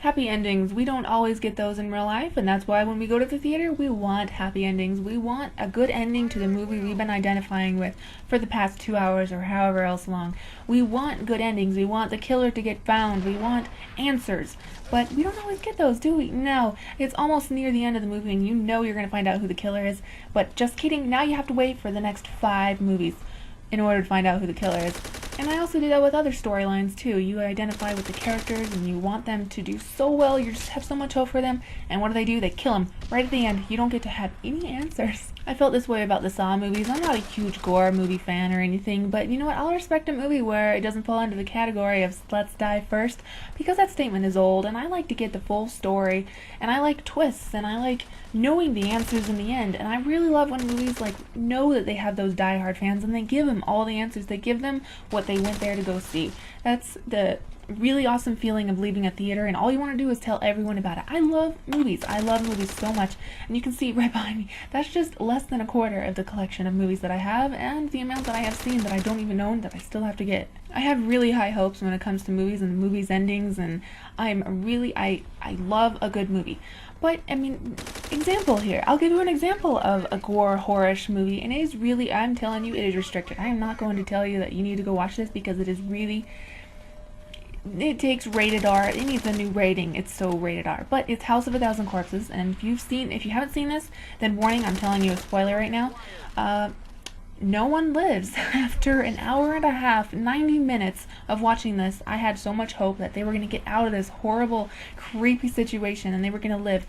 Happy endings, we don't always get those in real life, and that's why when we go to the theater, we want happy endings. We want a good ending to the movie we've been identifying with for the past 2 hours or however else long. We want good endings. We want the killer to get found. We want answers. But we don't always get those, do we? No. It's almost near the end of the movie, and you know you're going to find out who the killer is. But just kidding, now you have to wait for the next 5 movies in order to find out who the killer is. And I also do that with other storylines too. You identify with the characters and you want them to do so well, you just have so much hope for them, and what do? They kill them right at the end. You don't get to have any answers. I felt this way about the Saw movies. I'm not a huge gore movie fan or anything, but you know what? I'll respect a movie where it doesn't fall into the category of let's die first, because that statement is old, and I like to get the full story, and I like twists, and I like knowing the answers in the end. And I really love when movies like know that they have those diehard fans and they give them all the answers. They give them what they went there to go see. That's the really awesome feeling of leaving a theater and all you want to do is tell everyone about it. I love movies. I love movies so much. And you can see right behind me, that's just less than a quarter of the collection of movies that I have and the amount that I have seen that I don't even own that I still have to get. I have really high hopes when it comes to movies and movies endings, and I love a good movie. But, I mean, example here. I'll give you an example of a gore, horror-ish movie, and it is really, I'm telling you, it is restricted. I am not going to tell you that you need to go watch this because it is really, it takes rated R. It needs a new rating. It's so rated R. But it's House of a Thousand Corpses, and if you haven't seen this, then warning, I'm telling you a spoiler right now. No one lives. After an hour and a half, 90 minutes of watching this, I had so much hope that they were going to get out of this horrible, creepy situation and they were going to live.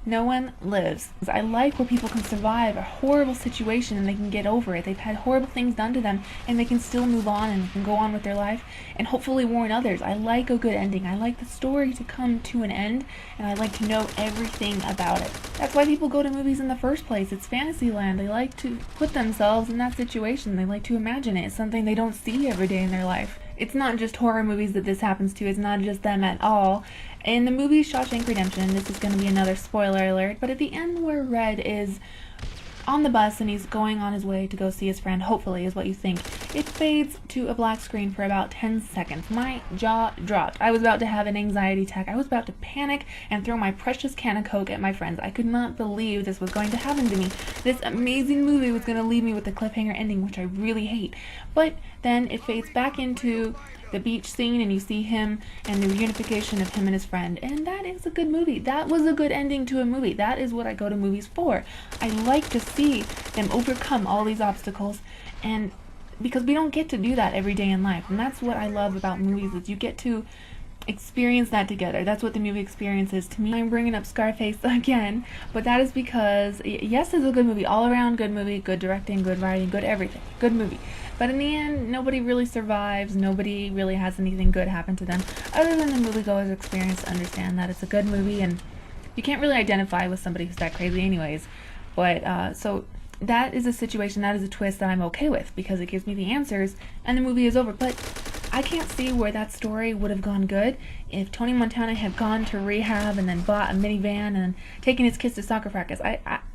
No one lives. I like where people can survive a horrible situation and they can get over it. They've had horrible things done to them and they can still move on and can go on with their life and hopefully warn others. I like a good ending. I like the story to come to an end and I like to know everything about it. That's why people go to movies in the first place. It's fantasy land. They like to put themselves in that situation. They like to imagine it. It's something they don't see every day in their life. It's not just horror movies that this happens to. It's not just them at all. In the movie Shawshank Redemption, this is going to be another spoiler alert, but at the end where Red is on the bus and he's going on his way to go see his friend, hopefully is what you think, it fades to a black screen for about 10 seconds. My jaw dropped. I was about to have an anxiety attack. I was about to panic and throw my precious can of Coke at my friends. I could not believe this was going to happen to me. This amazing movie was going to leave me with a cliffhanger ending, which I really hate. But then it fades back into the beach scene and you see him and the reunification of him and his friend, and that is a good movie. That was a good ending to a movie. That is what I go to movies for. I like to see them overcome all these obstacles, and because we don't get to do that every day in life, and that's what I love about movies, is you get to experience that together. That's what the movie experience is to me. I'm bringing up Scarface again, but that is because yes, it's a good movie, all around good movie, good directing, good writing, good everything, good movie. But in the end, nobody really survives. Nobody really has anything good happen to them, other than the moviegoer's experience to understand that it's a good movie, and you can't really identify with somebody who's that crazy anyways. But so that is a situation, that is a twist that I'm okay with, because it gives me the answers and the movie is over. But I can't see where that story would have gone good if Tony Montana had gone to rehab and then bought a minivan and taken his kids to soccer practice.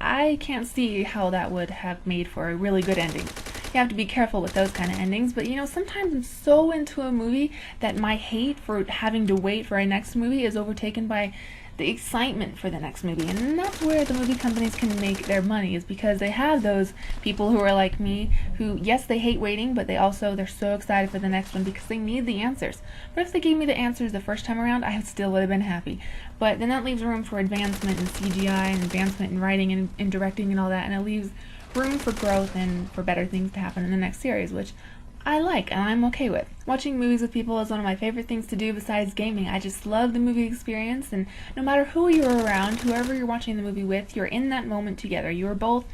I can't see how that would have made for a really good ending. You have to be careful with those kind of endings, but you know, sometimes I'm so into a movie that my hate for having to wait for a next movie is overtaken by the excitement for the next movie. And that's where the movie companies can make their money, is because they have those people who are like me, who, yes, they hate waiting, but they're so excited for the next one because they need the answers. But if they gave me the answers the first time around, I still would have been happy. But then that leaves room for advancement in CGI and advancement in writing and directing and all that, and it leaves room for growth and for better things to happen in the next series, which I like and I'm okay with. Watching movies with people is one of my favorite things to do besides gaming. I just love the movie experience, and no matter who you're around, whoever you're watching the movie with, you're in that moment together. You are both,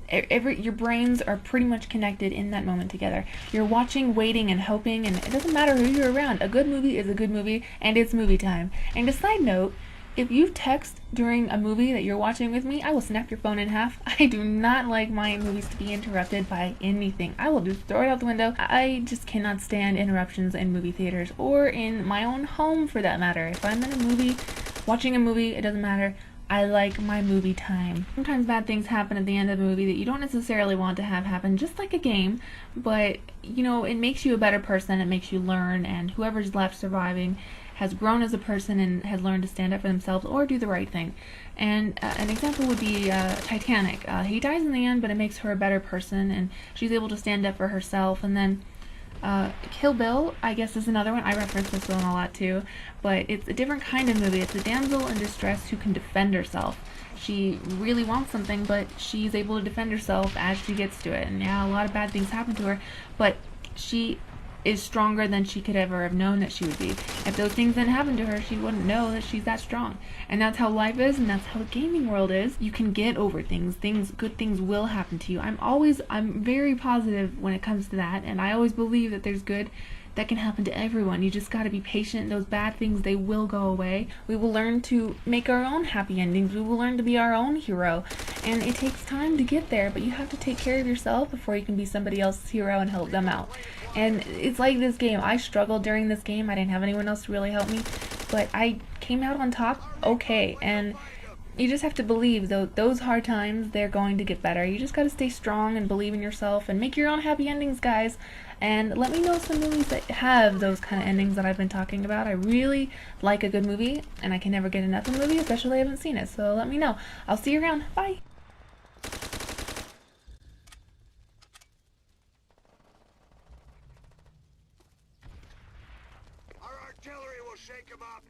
your brains are pretty much connected in that moment together. You're watching, waiting, and hoping, and it doesn't matter who you're around. A good movie is a good movie, and it's movie time. And a side note, if you text during a movie that you're watching with me, I will snap your phone in half. I do not like my movies to be interrupted by anything. I will just throw it out the window. I just cannot stand interruptions in movie theaters, or in my own home for that matter. If I'm in a movie, watching a movie, it doesn't matter. I like my movie time. Sometimes bad things happen at the end of a movie that you don't necessarily want to have happen, just like a game, but you know, it makes you a better person, it makes you learn, and whoever's left surviving has grown as a person and has learned to stand up for themselves or do the right thing. And an example would be Titanic. He dies in the end, but it makes her a better person, and she's able to stand up for herself. And then Kill Bill, I guess, is another one. I reference this one a lot too, but it's a different kind of movie. It's a damsel in distress who can defend herself. She really wants something, but she's able to defend herself as she gets to it. And yeah, a lot of bad things happen to her, but she is stronger than she could ever have known that she would be. If those things didn't happen to her, she wouldn't know that she's that strong. And that's how life is, and that's how the gaming world is. You can get over things. Good things will happen to you. I'm very positive when it comes to that, and I always believe that there's good that can happen to everyone. You just gotta be patient. Those bad things, they will go away. We will learn to make our own happy endings. We will learn to be our own hero. And it takes time to get there, but you have to take care of yourself before you can be somebody else's hero and help them out. And it's like this game. I struggled during this game. I didn't have anyone else to really help me, but I came out on top okay. And you just have to believe, though, those hard times, they're going to get better. You just gotta stay strong and believe in yourself and make your own happy endings, guys. And let me know some movies that have those kind of endings that I've been talking about. I really like a good movie, and I can never get enough of a movie, especially if I haven't seen it. So let me know. I'll see you around. Bye! Our artillery will shake 'em up.